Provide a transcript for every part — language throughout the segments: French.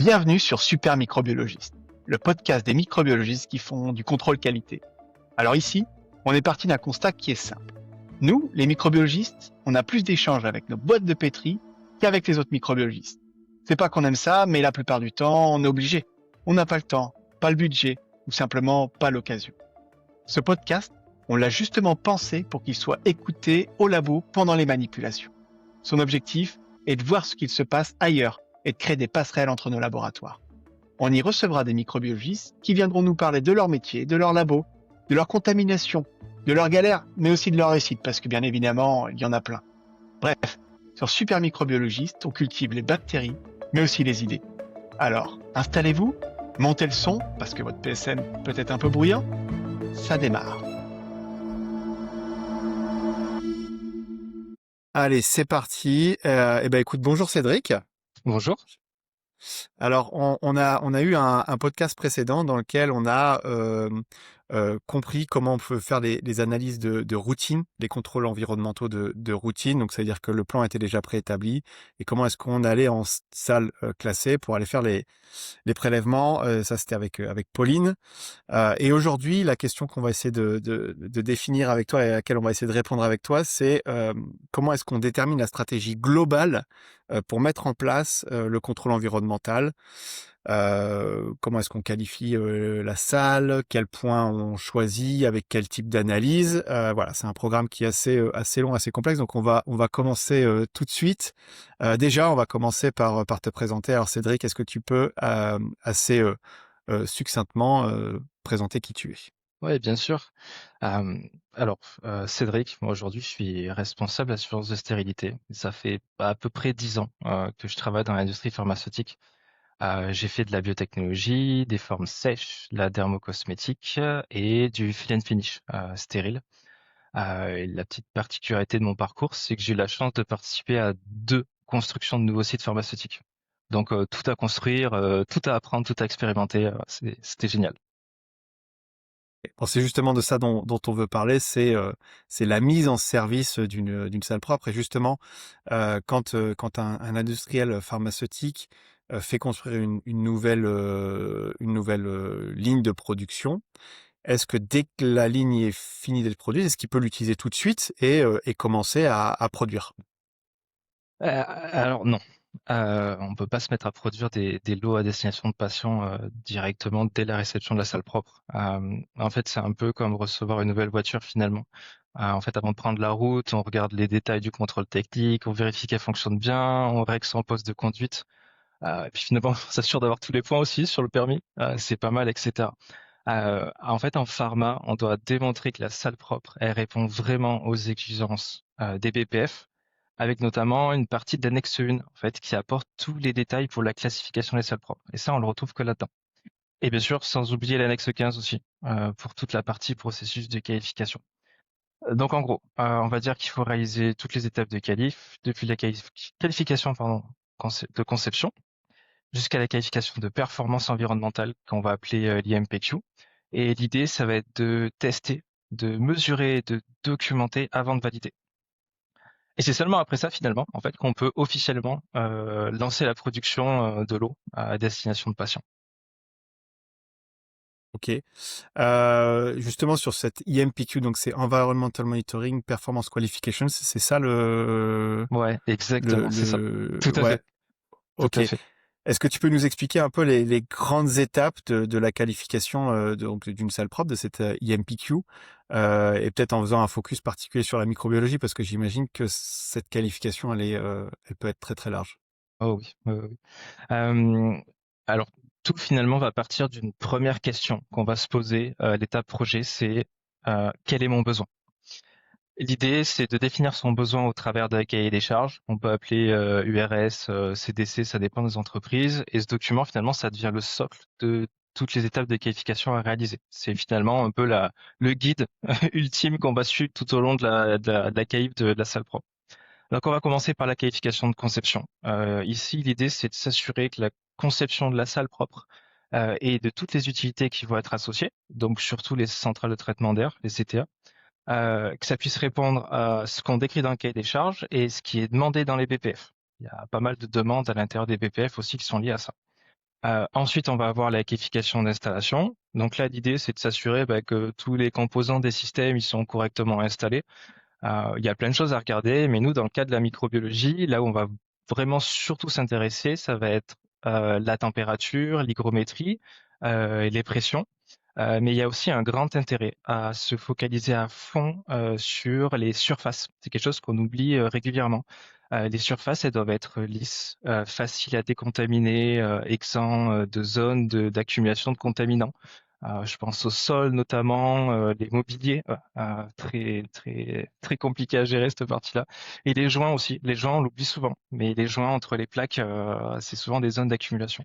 Bienvenue sur Super Microbiologiste, le podcast des microbiologistes qui font du contrôle qualité. Alors ici, on est parti d'un constat qui est simple. Nous, les microbiologistes, on a plus d'échanges avec nos boîtes de pétri qu'avec les autres microbiologistes. C'est pas qu'on aime ça, mais la plupart du temps, on est obligé. On n'a pas le temps, pas le budget, ou simplement pas l'occasion. Ce podcast, on l'a justement pensé pour qu'il soit écouté au labo pendant les manipulations. Son objectif est de voir ce qu'il se passe ailleurs et de créer des passerelles entre nos laboratoires. On y recevra des microbiologistes qui viendront nous parler de leur métier, de leur labo, de leur contamination, de leurs galères, mais aussi de leur réussite, parce que bien évidemment, il y en a plein. Bref, sur Super Microbiologiste, on cultive les bactéries, mais aussi les idées. Alors, installez-vous, montez le son, parce que votre PSM peut être un peu bruyant. Ça démarre. Allez, c'est parti. Écoute, bonjour Cédric. Bonjour. Alors, on a eu un podcast précédent dans lequel on a compris comment on peut faire les analyses de routine, les contrôles environnementaux de routine. Donc, ça veut dire que le plan était déjà préétabli et comment est-ce qu'on allait en salle classée pour aller faire les prélèvements. Ça, c'était avec Pauline. Et aujourd'hui, la question qu'on va essayer de définir avec toi et à laquelle on va essayer de répondre avec toi, c'est comment est-ce qu'on détermine la stratégie globale pour mettre en place le contrôle environnemental. Comment est-ce qu'on qualifie la salle, quel point on choisit, avec quel type d'analyse. Voilà, c'est un programme qui est assez long, assez complexe. Donc on va commencer tout de suite. Déjà, on va commencer par te présenter. Alors Cédric, est-ce que tu peux assez succinctement présenter qui tu es? Oui, bien sûr. Cédric, moi aujourd'hui, je suis responsable assurance de stérilité. Ça fait à peu près 10 ans que je travaille dans l'industrie pharmaceutique. J'ai fait de la biotechnologie, des formes sèches, de la dermocosmétique et du fill and finish stérile. Et la petite particularité de mon parcours, c'est que j'ai eu la chance de participer à 2 constructions de nouveaux sites pharmaceutiques. Donc tout à construire, tout à apprendre, tout à expérimenter, c'était génial. Bon, c'est justement de ça dont on veut parler, c'est la mise en service d'une salle propre. Et justement, quand un industriel pharmaceutique fait construire une nouvelle ligne de production, est-ce que dès que la ligne est finie d'être produite, est-ce qu'il peut l'utiliser tout de suite et commencer à produire? Alors non, on peut pas se mettre à produire des lots à destination de patients directement dès la réception de la salle propre. En fait, c'est un peu comme recevoir une nouvelle voiture finalement. En fait, avant de prendre la route, on regarde les détails du contrôle technique, on vérifie qu'elle fonctionne bien, on règle son poste de conduite, et puis finalement, on s'assure d'avoir tous les points aussi sur le permis, c'est pas mal, etc. En fait, en pharma, on doit démontrer que la salle propre, elle répond vraiment aux exigences des BPF, avec notamment une partie de l'annexe 1, en fait, qui apporte tous les détails pour la classification des salles propres. Et ça, on le retrouve que là-dedans. Et bien sûr, sans oublier l'annexe 15 aussi, pour toute la partie processus de qualification. Donc en gros, on va dire qu'il faut réaliser toutes les étapes de qualif, depuis la qualification de conception, jusqu'à la qualification de performance environnementale, qu'on va appeler l'IMPQ. Et l'idée, ça va être de tester, de mesurer, de documenter avant de valider. Et c'est seulement après ça, finalement, en fait, qu'on peut officiellement lancer la production de l'eau à destination de patients. Ok. Justement sur cette IMPQ, donc c'est Environmental Monitoring Performance Qualifications, c'est ça Ouais, exactement, c'est ça. Tout à ouais. fait, tout Ok. à fait. Est-ce que tu peux nous expliquer un peu les grandes étapes de la qualification donc d'une salle propre, de cette IMPQ, et peut-être en faisant un focus particulier sur la microbiologie, parce que j'imagine que cette qualification, elle peut être très très large. Oh oui, oui, oui. Euh, alors, tout finalement va partir d'une première question qu'on va se poser à l'étape projet, c'est quel est mon besoin? L'idée, c'est de définir son besoin au travers d'un cahier des charges. On peut appeler URS, CDC, ça dépend des entreprises. Et ce document, finalement, ça devient le socle de toutes les étapes de qualification à réaliser. C'est finalement un peu le guide ultime qu'on va suivre tout au long de la qualif de la salle propre. Donc, on va commencer par la qualification de conception. Ici, l'idée, c'est de s'assurer que la conception de la salle propre et de toutes les utilités qui vont être associées, donc surtout les centrales de traitement d'air, les CTA, que ça puisse répondre à ce qu'on décrit dans le cahier des charges et ce qui est demandé dans les BPF. Il y a pas mal de demandes à l'intérieur des BPF aussi qui sont liées à ça. Ensuite, on va avoir la qualification d'installation. Donc là, l'idée, c'est de s'assurer que tous les composants des systèmes ils sont correctement installés. Il y a plein de choses à regarder, mais nous, dans le cas de la microbiologie, là où on va vraiment surtout s'intéresser, ça va être la température, l'hygrométrie et les pressions. Mais il y a aussi un grand intérêt à se focaliser à fond sur les surfaces. C'est quelque chose qu'on oublie régulièrement. Les surfaces, elles doivent être lisses, faciles à décontaminer, exempts de zones d'accumulation de contaminants. Je pense au sol notamment, les mobiliers, très très très compliqué à gérer cette partie-là. Et les joints aussi. Les joints, on l'oublie souvent, mais les joints entre les plaques, c'est souvent des zones d'accumulation.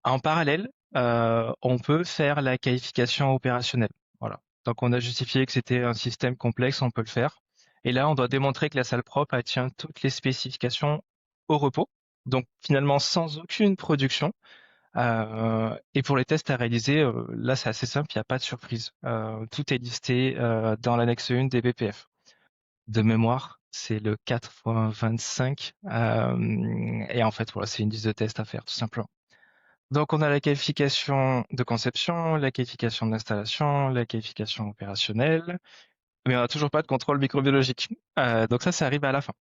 En parallèle, on peut faire la qualification opérationnelle. Voilà. Donc on a justifié que c'était un système complexe, on peut le faire. Et là, on doit démontrer que la salle propre elle tient toutes les spécifications au repos, donc finalement sans aucune production. Et pour les tests à réaliser, là c'est assez simple, il n'y a pas de surprise. Tout est listé dans l'annexe 1 des BPF. De mémoire, c'est le 4.25. Et en fait, voilà, c'est une liste de tests à faire, tout simplement. Donc, on a la qualification de conception, la qualification d'installation, la qualification opérationnelle, mais on n'a toujours pas de contrôle microbiologique. Donc ça arrive à la fin.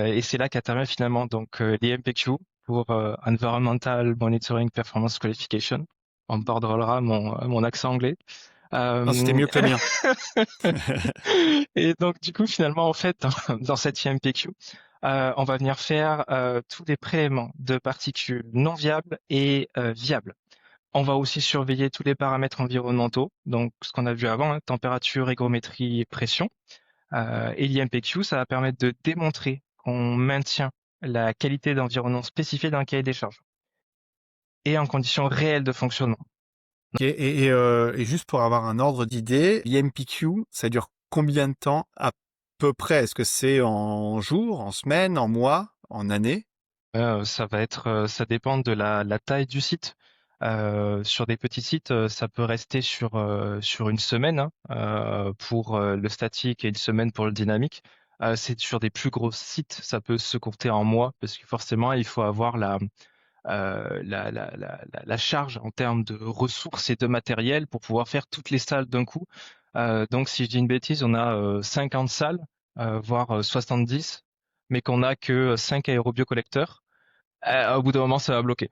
Et c'est là qu'intervient finalement donc les MPQ pour Environmental Monitoring Performance Qualification. On me pardonnera mon accent anglais. Non, c'était mieux que le mien. Et donc, du coup, finalement, en fait, dans cette IMPQ, on va venir faire tous les prélèvements de particules non viables et viables. On va aussi surveiller tous les paramètres environnementaux, donc ce qu'on a vu avant, température, hygrométrie et pression. Et l'IMPQ, ça va permettre de démontrer qu'on maintient la qualité d'environnement spécifiée dans le cahier des charges et en conditions réelles de fonctionnement. Ok, et juste pour avoir un ordre d'idée, l'IMPQ, ça dure combien de temps à peu près? Est-ce que c'est en jours, en semaines, en mois, en années? Ça va être, ça dépend de la taille du site. Sur des petits sites, ça peut rester sur une semaine pour le statique et une semaine pour le dynamique. C'est sur des plus gros sites, ça peut se compter en mois parce que forcément, il faut avoir la charge en termes de ressources et de matériel pour pouvoir faire toutes les salles d'un coup. Donc, si je dis une bêtise, on a 50 salles, voire 70, mais qu'on n'a que 5 aérobiocollecteurs. Au bout d'un moment, ça va bloquer.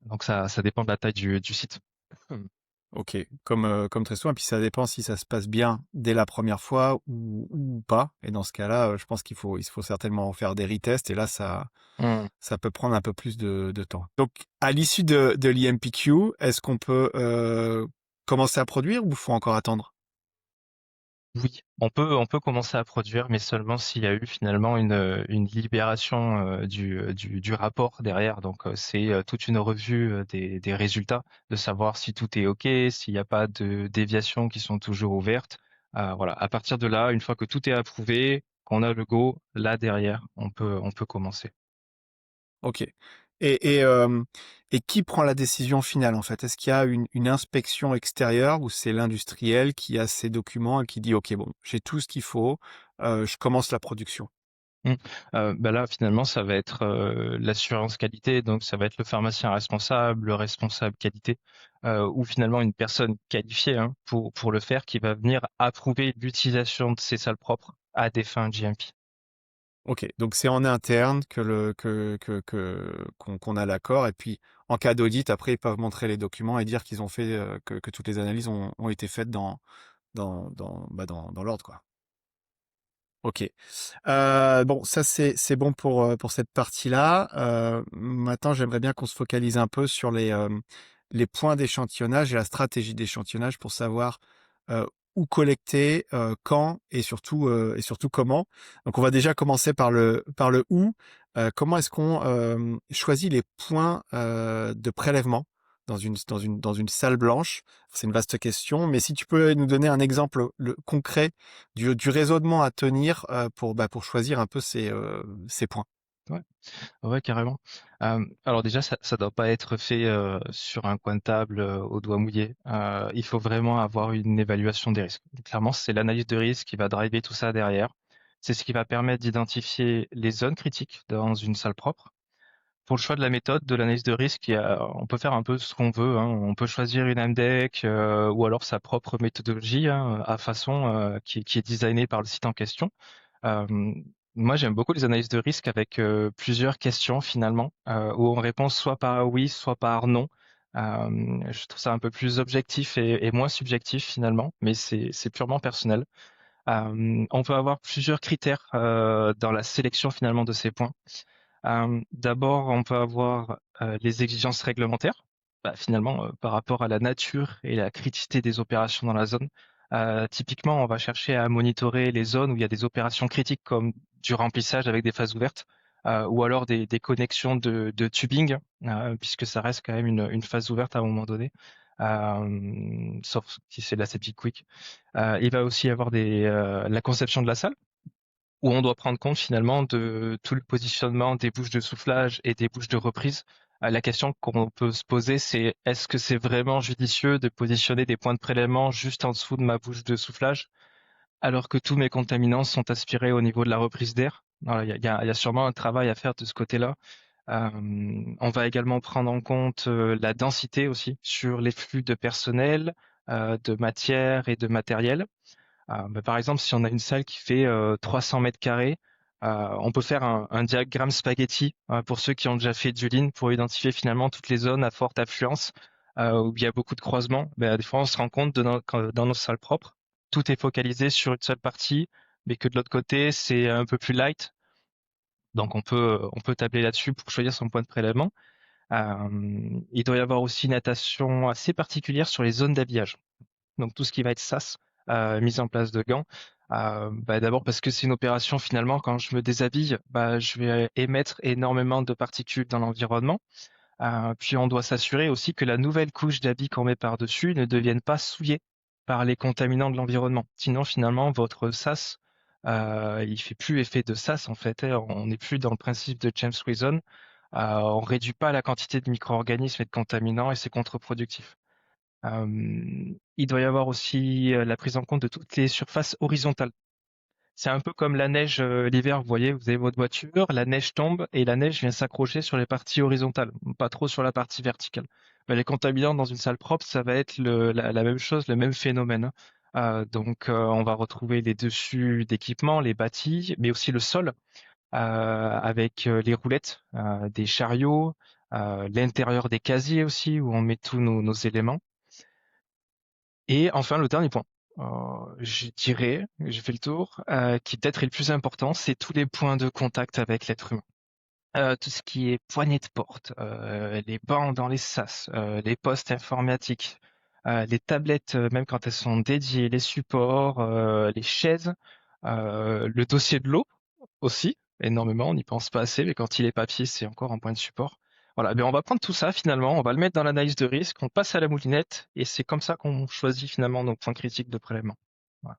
Donc ça dépend de la taille du site. Ok, comme très souvent, et puis ça dépend si ça se passe bien dès la première fois ou pas. Et dans ce cas-là, je pense il faut certainement faire des retests, et là, Hmm. ça peut prendre un peu plus de temps. Donc, à l'issue de l'IMPQ, est-ce qu'on peut commencer à produire ou faut encore attendre? Oui, on peut commencer à produire, mais seulement s'il y a eu finalement une libération du rapport derrière. Donc c'est toute une revue des résultats, de savoir si tout est OK, s'il n'y a pas de déviations qui sont toujours ouvertes. Voilà. À partir de là, une fois que tout est approuvé, qu'on a le go, là derrière, on peut commencer. Ok. Et qui prend la décision finale en fait? Est-ce qu'il y a une inspection extérieure ou c'est l'industriel qui a ses documents et qui dit ok, bon, j'ai tout ce qu'il faut, je commence la production? Mmh. Là, finalement, ça va être l'assurance qualité, donc ça va être le pharmacien responsable, le responsable qualité, ou finalement une personne qualifiée pour le faire, qui va venir approuver l'utilisation de ces salles propres à des fins GMP. Ok, donc c'est en interne qu'on a l'accord, et puis en cas d'audit, après ils peuvent montrer les documents et dire qu'ils ont fait que toutes les analyses ont été faites dans l'ordre, quoi. Ok. Bon, ça c'est bon pour cette partie-là. Maintenant, j'aimerais bien qu'on se focalise un peu sur les points d'échantillonnage et la stratégie d'échantillonnage pour savoir euh, où collecter, quand et surtout comment. Donc, on va déjà commencer par le où. Comment est-ce qu'on choisit les points de prélèvement dans une salle blanche? C'est une vaste question, mais si tu peux nous donner un exemple concret du raisonnement à tenir pour choisir un peu ces points. Ouais, ouais, carrément. Alors déjà, ça doit pas être fait sur un coin de table au doigt mouillé. Il faut vraiment avoir une évaluation des risques. Clairement, c'est l'analyse de risque qui va driver tout ça derrière. C'est ce qui va permettre d'identifier les zones critiques dans une salle propre. pour le choix de la méthode de l'analyse de risque, on peut faire un peu ce qu'on veut, hein. On peut choisir une AMDEC ou alors sa propre méthodologie, hein, à façon qui est designée par le site en question. Euh, Moi, j'aime beaucoup les analyses de risque avec plusieurs questions finalement, où on répond soit par oui, soit par non. Je trouve ça un peu plus objectif et moins subjectif finalement, mais c'est purement personnel. On peut avoir plusieurs critères dans la sélection finalement de ces points. D'abord, on peut avoir les exigences réglementaires, finalement par rapport à la nature et la criticité des opérations dans la zone. Typiquement, on va chercher à monitorer les zones où il y a des opérations critiques comme du remplissage avec des phases ouvertes, ou alors des connexions de tubing, puisque ça reste quand même une phase ouverte à un moment donné, sauf si c'est de la septic quick. Il va aussi y avoir la conception de la salle, où on doit prendre compte finalement de tout le positionnement des bouches de soufflage et des bouches de reprise. La question qu'on peut se poser, c'est est-ce que c'est vraiment judicieux de positionner des points de prélèvement juste en dessous de ma bouche de soufflage, alors que tous mes contaminants sont aspirés au niveau de la reprise d'air? Voilà, il y a sûrement un travail à faire de ce côté-là. On va également prendre en compte la densité aussi sur les flux de personnel, de matière et de matériel. Par exemple, si on a une salle qui fait 300 mètres carrés, on peut faire un diagramme spaghetti pour ceux qui ont déjà fait du lean pour identifier finalement toutes les zones à forte affluence où il y a beaucoup de croisements. Des fois, on se rend compte que dans nos salles propres, tout est focalisé sur une seule partie, mais que de l'autre côté, c'est un peu plus light. Donc, on peut tabler là-dessus pour choisir son point de prélèvement. Il doit y avoir aussi une attention assez particulière sur les zones d'habillage. Donc tout ce qui va être SAS, mise en place de gants. D'abord parce que c'est une opération finalement, quand je me déshabille, je vais émettre énormément de particules dans l'environnement. Puis on doit s'assurer aussi que la nouvelle couche d'habits qu'on met par-dessus ne devienne pas souillée par les contaminants de l'environnement. Sinon finalement votre SAS, il fait plus effet de SAS en fait, hein. On n'est plus dans le principe de James Wilson. On réduit pas la quantité de micro-organismes et de contaminants et c'est contre-productif. Il doit y avoir aussi la prise en compte de toutes les surfaces horizontales. C'est un peu comme la neige l'hiver, vous voyez, vous avez votre voiture, la neige tombe et la neige vient s'accrocher sur les parties horizontales, pas trop sur la partie verticale. Les contaminants dans une salle propre, ça va être la même chose, le même phénomène, hein. Donc on va retrouver les dessus d'équipements, les bâtis, mais aussi le sol, avec les roulettes, des chariots, l'intérieur des casiers aussi, où on met tous nos éléments. Et enfin, le dernier point, je dirais, j'ai fait le tour, qui peut-être est le plus important, c'est tous les points de contact avec l'être humain. Tout ce qui est poignée de porte, les bancs dans les sas, les postes informatiques, les tablettes, même quand elles sont dédiées, les supports, les chaises, le dossier de l'eau aussi, énormément, on n'y pense pas assez, mais quand il est papier, c'est encore un point de support. Voilà, on va prendre tout ça finalement, on va le mettre dans l'analyse de risque, on passe à la moulinette, et c'est comme ça qu'on choisit finalement nos points critiques de prélèvement. Voilà.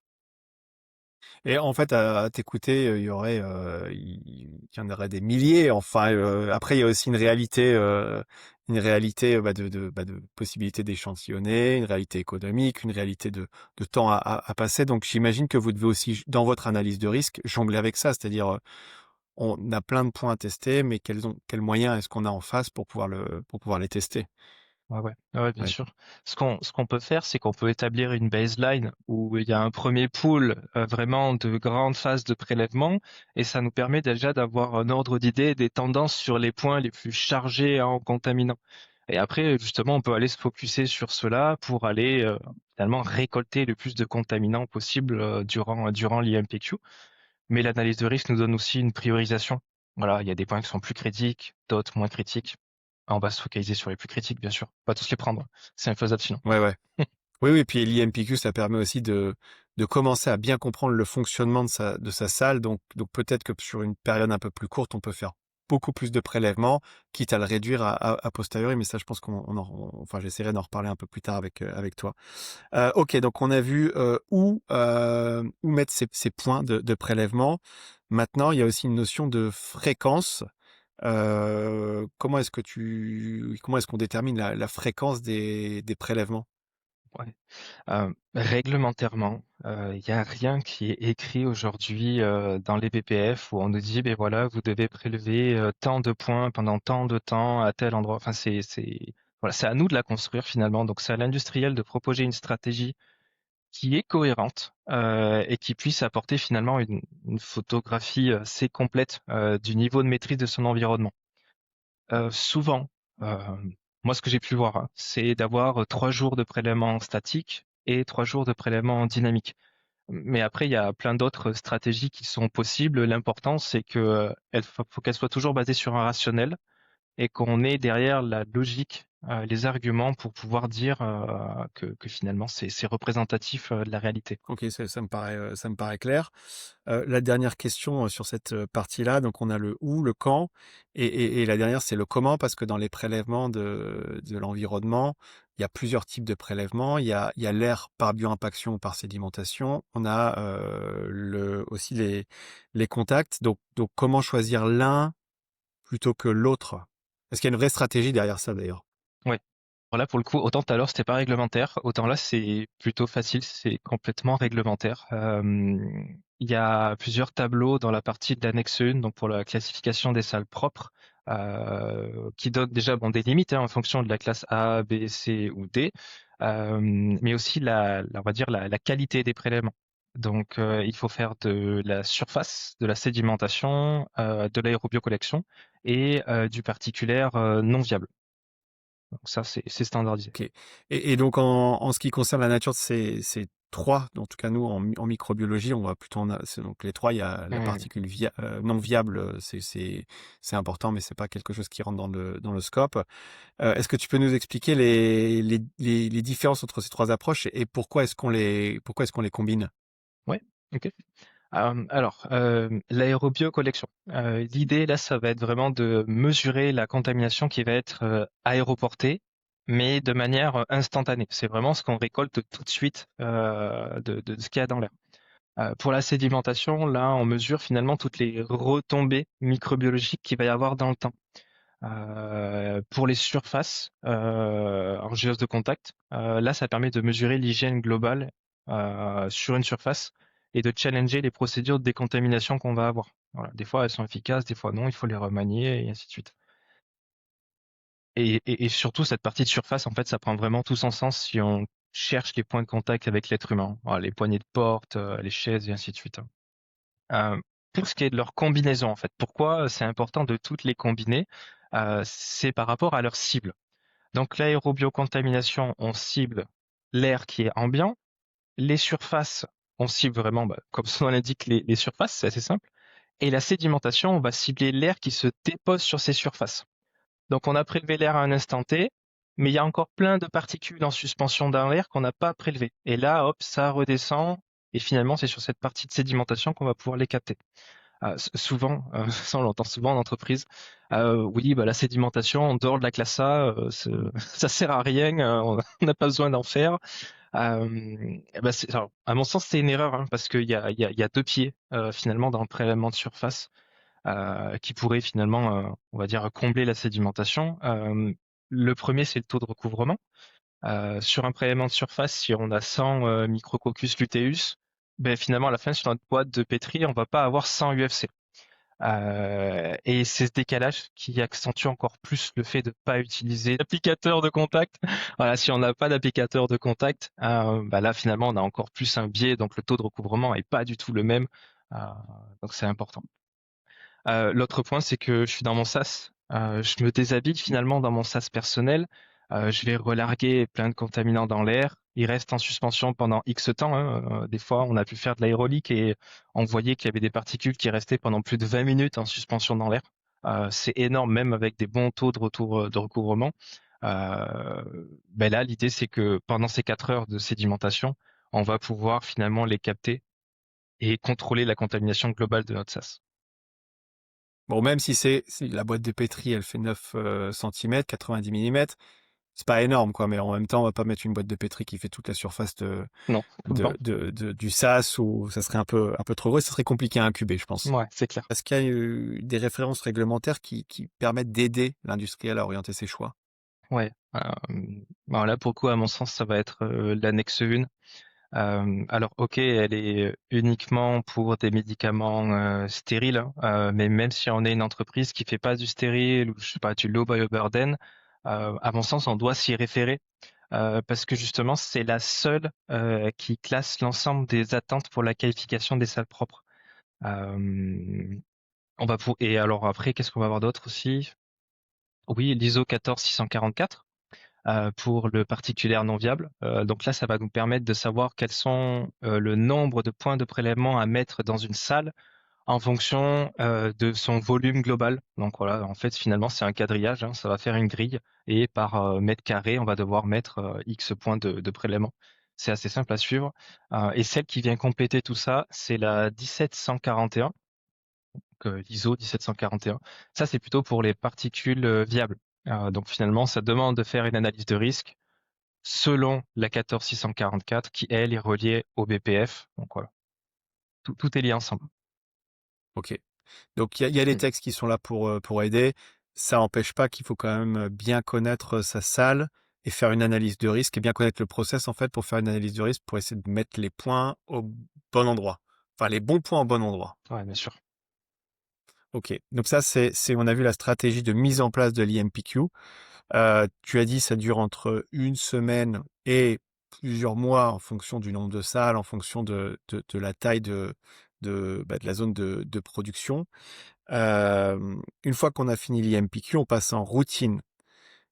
Et en fait, à t'écouter, il y en aurait des milliers. Enfin, après, il y a aussi une réalité de possibilité d'échantillonner, une réalité économique, une réalité de temps à passer. Donc, j'imagine que vous devez aussi, dans votre analyse de risque, jongler avec ça. C'est-à-dire, on a plein de points à tester, mais quels moyens est-ce qu'on a en face pour pouvoir les tester? Ouais, ouais, ouais, bien Ouais. sûr. Ce qu'on peut faire, c'est qu'on peut établir une baseline où il y a un premier pool vraiment de grandes phases de prélèvement, et ça nous permet déjà d'avoir un ordre d'idée des tendances sur les points les plus chargés en contaminants. Et après, justement, on peut aller se focuser sur cela pour aller finalement récolter le plus de contaminants possible durant l'IMPQ. Mais l'analyse de risque nous donne aussi une priorisation. Voilà, il y a des points qui sont plus critiques, d'autres moins critiques. On va se focaliser sur les plus critiques, bien sûr. Pas tous les prendre. C'est infaisable sinon. Ouais, ouais. Oui, oui, puis l'IMPQ, ça permet aussi de commencer à bien comprendre le fonctionnement de sa salle. Donc peut-être que sur une période un peu plus courte, on peut faire beaucoup plus de prélèvements, quitte à le réduire à posteriori. Mais ça, je pense enfin, j'essaierai d'en reparler un peu plus tard avec toi. Ok, donc on a vu où mettre ces points de prélèvement. Maintenant, il y a aussi une notion de fréquence. Comment est-ce qu'on détermine la fréquence des prélèvements? Ouais. Réglementairement, il y a rien qui est écrit aujourd'hui dans les PPF où on nous dit, ben voilà, vous devez prélever tant de points pendant tant de temps à tel endroit. Enfin, voilà, c'est à nous de la construire finalement. Donc, c'est à l'industriel de proposer une stratégie qui est cohérente et qui puisse apporter finalement une photographie assez complète du niveau de maîtrise de son environnement. Souvent, moi ce que j'ai pu voir, hein, c'est d'avoir 3 jours de prélèvement statique et 3 jours de prélèvement dynamique. Mais après, il y a plein d'autres stratégies qui sont possibles. L'important, c'est que faut qu'elles soient toujours basées sur un rationnel et qu'on ait derrière la logique, les arguments pour pouvoir dire que finalement c'est représentatif de la réalité. Ok, ça me paraît clair. La dernière question sur cette partie-là, donc on a le où, le quand, et la dernière c'est le comment, parce que dans les prélèvements de l'environnement, il y a plusieurs types de prélèvements. Il y a l'air par bioimpaction ou par sédimentation. On a aussi les contacts. Donc comment choisir l'un plutôt que l'autre? Est-ce qu'il y a une vraie stratégie derrière ça d'ailleurs? Ouais. Alors là, pour le coup, autant tout à l'heure, c'était pas réglementaire, autant là, c'est plutôt facile, c'est complètement réglementaire. Il y a plusieurs tableaux dans la partie de l'annexe 1, donc pour la classification des salles propres, qui donnent déjà bon, des limites hein, en fonction de la classe A, B, C ou D, mais aussi on va dire la qualité des prélèvements. Donc, il faut faire de la surface, de la sédimentation, de l'aérobiocollection et du particulaire non viable. Donc ça, c'est standardisé. Ok. Et donc en ce qui concerne la nature de ces trois, en tout cas nous en microbiologie, on va plutôt donc les trois, il y a la Mmh. particule non viable, c'est important, mais c'est pas quelque chose qui rentre dans le scope. Est-ce que tu peux nous expliquer les différences entre ces trois approches et pourquoi est-ce qu'on les combine? Ouais, OK. Alors, l'aérobiocollection. L'idée là, ça va être vraiment de mesurer la contamination qui va être, aéroportée, mais de manière, instantanée. C'est vraiment ce qu'on récolte tout de suite, de ce qu'il y a dans l'air. Pour la sédimentation, là, on mesure finalement toutes les retombées microbiologiques qu'il va y avoir dans le temps. Pour les surfaces, argileuses de contact, là, ça permet de mesurer l'hygiène globale sur une surface et de challenger les procédures de décontamination qu'on va avoir. Voilà. Des fois, elles sont efficaces, des fois non, il faut les remanier et ainsi de suite. Et surtout, cette partie de surface, en fait, ça prend vraiment tout son sens si on cherche les points de contact avec l'être humain. Voilà, les poignées de porte, les chaises et ainsi de suite. Pour ce qui est de leur combinaison, en fait, pourquoi c'est important de toutes les combiner? C'est par rapport à leur cible. Donc l'aérobiocontamination, on cible l'air qui est ambiant. Les surfaces, on cible vraiment, comme son nom l'indique, les surfaces, c'est assez simple. Et la sédimentation, on va cibler l'air qui se dépose sur ces surfaces. Donc on a prélevé l'air à un instant T, mais il y a encore plein de particules en suspension dans l'air qu'on n'a pas prélevé. Et là, hop, ça redescend. Et finalement, c'est sur cette partie de sédimentation qu'on va pouvoir les capter. Souvent, ça on l'entend souvent en entreprise, oui, la sédimentation en dehors de la classe A, ça sert à rien, on n'a pas besoin d'en faire. Alors, à mon sens, c'est une erreur, hein, parce qu'il y a deux pieds finalement dans le prélèvement de surface qui pourraient finalement, on va dire, combler la sédimentation. Le premier, c'est le taux de recouvrement. Sur un prélèvement de surface, si on a 100 Micrococcus luteus, finalement, à la fin, sur notre boîte de pétri, on va pas avoir 100 UFC. Et c'est ce décalage qui accentue encore plus le fait de pas utiliser d'applicateur de contact. Voilà, si on n'a pas d'applicateur de contact, là finalement on a encore plus un biais, donc le taux de recouvrement est pas du tout le même. Euh, donc c'est important. L'autre point, c'est que je suis dans mon sas. Je me déshabille finalement dans mon sas personnel. Je vais relarguer plein de contaminants dans l'air. Ils restent en suspension pendant X temps, hein. Des fois, on a pu faire de l'aérolique et on voyait qu'il y avait des particules qui restaient pendant plus de 20 minutes en suspension dans l'air. C'est énorme, même avec des bons taux de retour de recouvrement. Euh, Là, l'idée, c'est que pendant ces 4 heures de sédimentation, on va pouvoir finalement les capter et contrôler la contamination globale de notre sas. Bon, même si la boîte de pétri, elle fait 9 cm, 90 mm, c'est pas énorme, quoi. Mais en même temps, on va pas mettre une boîte de pétri qui fait toute la surface Non, bon, du sas, ou ça serait un peu trop gros, et ça serait compliqué à incuber, je pense. ouais, c'est clair. Est-ce qu'il y a des références réglementaires qui permettent d'aider l'industriel à orienter ses choix? Ouais. Bon, là, pour le coup, à mon sens, ça va être l'annexe 1. Alors, ok, elle est uniquement pour des médicaments stériles, hein, mais même si on est une entreprise qui fait pas du stérile ou je sais pas du low bioburden, à mon sens, on doit s'y référer parce que justement, c'est la seule qui classe l'ensemble des attentes pour la qualification des salles propres. Euh, et alors après, qu'est-ce qu'on va avoir d'autre aussi? Oui, l'ISO 14644 pour le particulaire non viable. Donc là, ça va nous permettre de savoir quels sont le nombre de points de prélèvement à mettre dans une salle en fonction de son volume global. Donc voilà, en fait, finalement, c'est un quadrillage, hein, ça va faire une grille et par mètre carré, on va devoir mettre X points de prélèvement. C'est assez simple à suivre. Et celle qui vient compléter tout ça, c'est la 17141, l'ISO 17141. Ça, c'est plutôt pour les particules viables. Donc finalement, ça demande de faire une analyse de risque selon la 14644 qui, elle, est reliée au BPF. Donc voilà, tout est lié ensemble. Ok. Donc il y a les Mm. textes qui sont là pour aider. Ça n'empêche pas qu'il faut quand même bien connaître sa salle et faire une analyse de risque et bien connaître le process en fait pour faire une analyse de risque pour essayer de mettre les points au bon endroit. Enfin, les bons points au bon endroit. Ouais, bien sûr. Ok. Donc ça, on a vu la stratégie de mise en place de l'IMPQ. Tu as dit ça dure entre une semaine et plusieurs mois en fonction du nombre de salles, en fonction de la taille de la zone de production. Une fois qu'on a fini l'IMPQ, on passe en routine.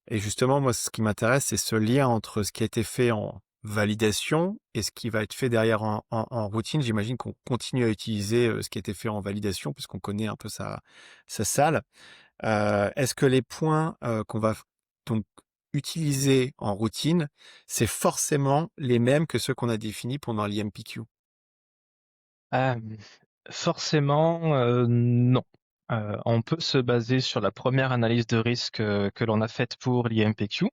Et justement, moi, ce qui m'intéresse, c'est ce lien entre ce qui a été fait en validation et ce qui va être fait derrière en routine. J'imagine qu'on continue à utiliser ce qui a été fait en validation puisqu'on connaît un peu sa salle. Est-ce que les points qu'on va donc utiliser en routine, c'est forcément les mêmes que ceux qu'on a définis pendant l'IMPQ? Euh, Forcément, non. On peut se baser sur la première analyse de risque que l'on a faite pour l'IMPQ.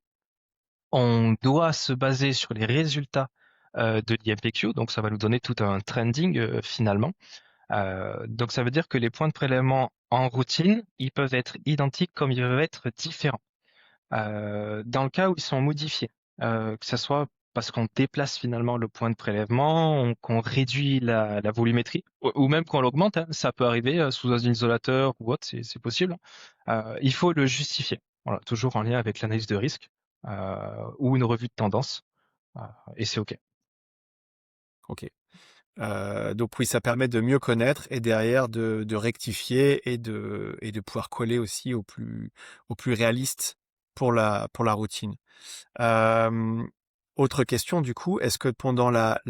On doit se baser sur les résultats de l'IMPQ, donc ça va nous donner tout un trending finalement. Donc ça veut dire que les points de prélèvement en routine, ils peuvent être identiques comme ils peuvent être différents. Dans le cas où ils sont modifiés, que ce soit parce qu'on déplace finalement le point de prélèvement, qu'on réduit la volumétrie, ou même qu'on l'augmente, hein, ça peut arriver sous un isolateur ou autre, c'est possible. Il faut le justifier. Voilà, toujours en lien avec l'analyse de risque ou une revue de tendance, euh, et c'est OK. Ok. Donc oui, ça permet de mieux connaître et derrière de rectifier et de pouvoir coller aussi au plus réaliste pour la routine. Euh, Autre question du coup, est-ce que pendant la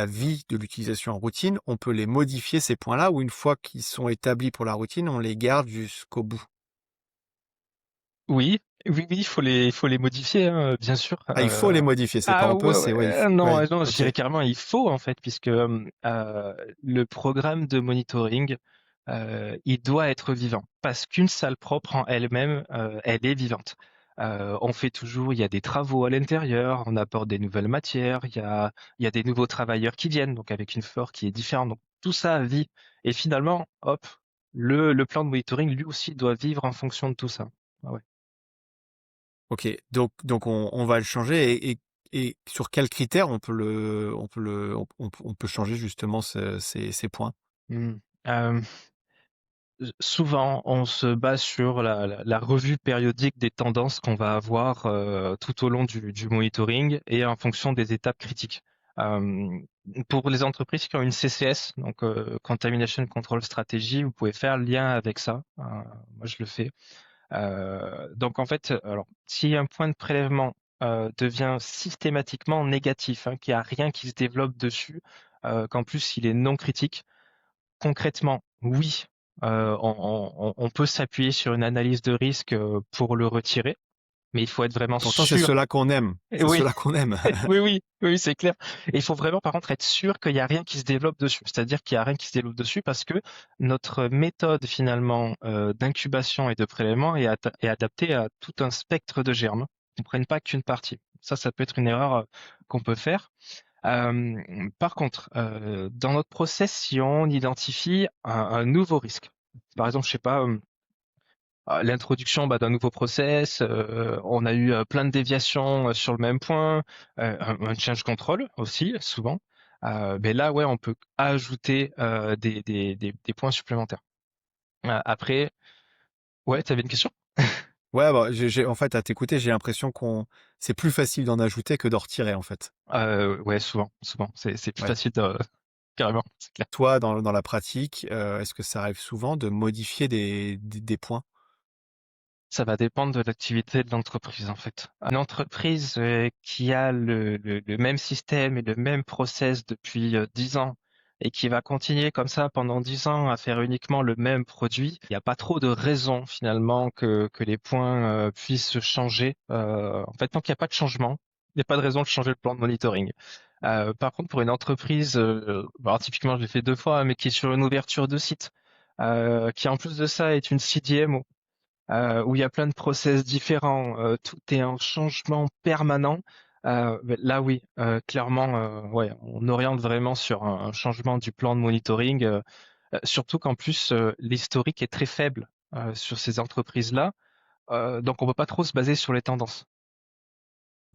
vie de l'utilisation en routine, on peut les modifier ces points-là ou une fois qu'ils sont établis pour la routine, on les garde jusqu'au bout? Oui, oui, oui, il faut les modifier, hein, bien sûr. Ah, il faut les modifier, c'est pas Ah on peut, ouais, c'est ouais, ouais, non, ouais, non, je ok, dirais carrément il faut en fait, puisque le programme de monitoring, il doit être vivant, parce qu'une salle propre en elle-même, elle est vivante. On fait toujours, il y a des travaux à l'intérieur, on apporte des nouvelles matières, il y a des nouveaux travailleurs qui viennent, donc avec une flore qui est différente. Donc tout ça vit. Et finalement, hop, le plan de monitoring, lui aussi, doit vivre en fonction de tout ça. Ah ouais. ok. Donc on va le changer et sur quels critères on peut changer justement ces points? Hmm. Euh, Souvent, on se base sur la revue périodique des tendances qu'on va avoir tout au long du monitoring et en fonction des étapes critiques. Euh, pour les entreprises qui ont une CCS, donc Contamination Control Strategy, vous pouvez faire lien avec ça. Moi, je le fais. Donc en fait, alors si un point de prélèvement devient systématiquement négatif, hein, qu'il n'y a rien qui se développe dessus, qu'en plus il est non critique, concrètement, oui, on peut s'appuyer sur une analyse de risque pour le retirer, mais il faut être vraiment Pourtant, c'est sûr. ceux-là qu'on aime. Et C'est oui, ceux-là qu'on aime. oui, oui, oui, c'est clair. Et il faut vraiment, par contre, être sûr qu'il n'y a rien qui se développe dessus. C'est-à-dire qu'il n'y a rien qui se développe dessus parce que notre méthode finalement d'incubation et de prélèvement est adaptée à tout un spectre de germes qui ne prennent pas qu'une partie. Ça peut être une erreur qu'on peut faire. Par contre, dans notre process, si on identifie un nouveau risque, par exemple, je sais pas, l'introduction d'un nouveau process, on a eu plein de déviations sur le même point, un change control aussi souvent. Mais là, ouais, on peut ajouter des points supplémentaires. Après, ouais, tu avais une question? Ouais, bah, en fait, à t'écouter, j'ai l'impression c'est plus facile d'en ajouter que d'en retirer, en fait. Ouais, souvent, c'est plus Ouais. facile de carrément, c'est clair. Toi, dans la pratique, est-ce que ça arrive souvent de modifier des points? Ça va dépendre de l'activité de l'entreprise, en fait. Une entreprise qui a le même système et le même process depuis 10 ans et qui va continuer comme ça pendant 10 ans à faire uniquement le même produit, il n'y a pas trop de raison finalement que les points puissent changer. En fait, tant qu'il n'y a pas de changement, il n'y a pas de raison de changer le plan de monitoring. Par contre, pour une entreprise, typiquement, je l'ai fait 2 fois, mais qui est sur une ouverture de site, qui en plus de ça est une CDMO, où il y a plein de process différents, tout est en changement permanent. Là, oui, clairement, ouais, on oriente vraiment sur un changement du plan de monitoring, surtout qu'en plus, l'historique est très faible sur ces entreprises-là, donc on peut pas trop se baser sur les tendances.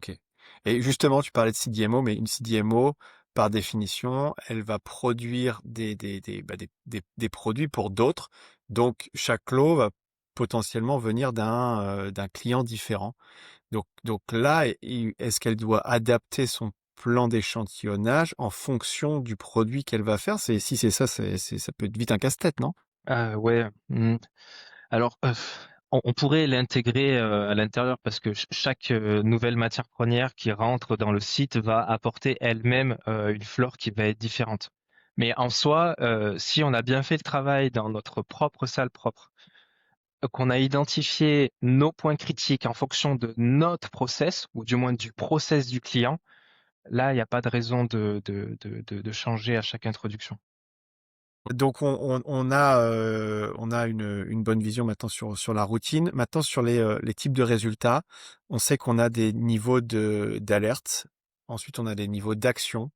OK. Et justement, tu parlais de CDMO, mais une CDMO, par définition, elle va produire des produits pour d'autres. Donc, chaque lot va potentiellement venir d'un client différent. Donc là, est-ce qu'elle doit adapter son plan d'échantillonnage en fonction du produit qu'elle va faire? Si c'est ça, ça peut être vite un casse-tête, non? Ouais, alors, on pourrait l'intégrer à l'intérieur parce que chaque nouvelle matière première qui rentre dans le site va apporter elle-même une flore qui va être différente. Mais en soi, si on a bien fait le travail dans notre propre salle propre, qu'on a identifié nos points critiques en fonction de notre process, ou du moins du process du client, là, il n'y a pas de raison de changer à chaque introduction. Donc on a une bonne vision maintenant sur la routine. Maintenant sur les types de résultats, on sait qu'on a des niveaux d'alerte. Ensuite, on a des niveaux d'action.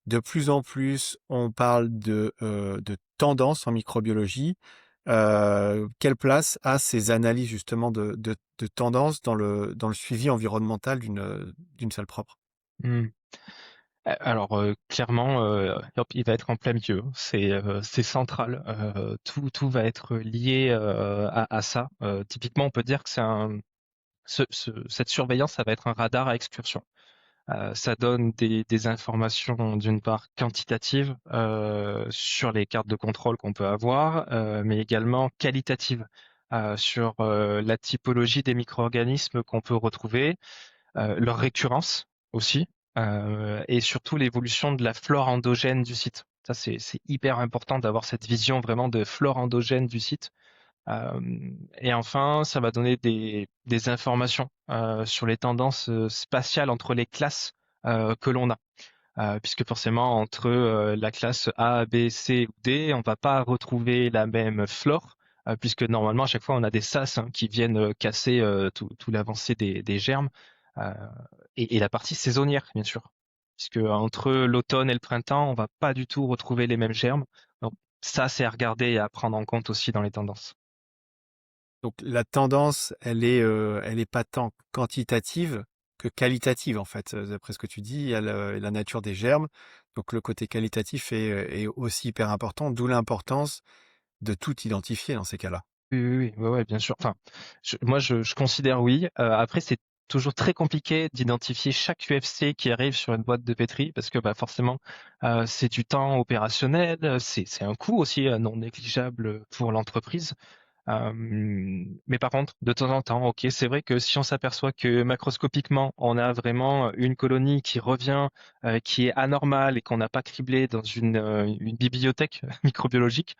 De plus en plus, on parle de tendance en microbiologie. Quelle place a ces analyses justement de tendance dans le suivi environnemental d'une salle propre? Hmm. Alors clairement, hop, il va être en plein milieu. C'est central. Tout va être lié à ça. Typiquement, on peut dire que cette surveillance, ça va être un radar à excursion. Ça donne des informations d'une part quantitatives sur les cartes de contrôle qu'on peut avoir, mais également qualitatives sur la typologie des micro-organismes qu'on peut retrouver, leur récurrence aussi, et surtout l'évolution de la flore endogène du site. Ça, c'est hyper important d'avoir cette vision vraiment de flore endogène du site. Euh, et enfin, ça va donner des informations sur les tendances spatiales entre les classes que l'on a. Puisque forcément, entre la classe A, B, C ou D, on va pas retrouver la même flore, puisque normalement, à chaque fois, on a des sas qui viennent casser tout l'avancée des germes, euh, et la partie saisonnière, bien sûr. Puisque entre l'automne et le printemps, on va pas du tout retrouver les mêmes germes. Donc ça, c'est à regarder et à prendre en compte aussi dans les tendances. Donc la tendance, elle est pas tant quantitative que qualitative en fait. D'après ce que tu dis, il y a la nature des germes. Donc le côté qualitatif est aussi hyper important, d'où l'importance de tout identifier dans ces cas-là. Oui, oui, oui, ouais, ouais, bien sûr. Enfin, moi, je considère oui. Après, c'est toujours très compliqué d'identifier chaque UFC qui arrive sur une boîte de pétri parce que forcément, c'est du temps opérationnel, c'est un coût aussi non négligeable pour l'entreprise. Mais par contre, de temps en temps, ok, c'est vrai que si on s'aperçoit que macroscopiquement, on a vraiment une colonie qui revient, qui est anormale et qu'on n'a pas criblé dans une bibliothèque microbiologique,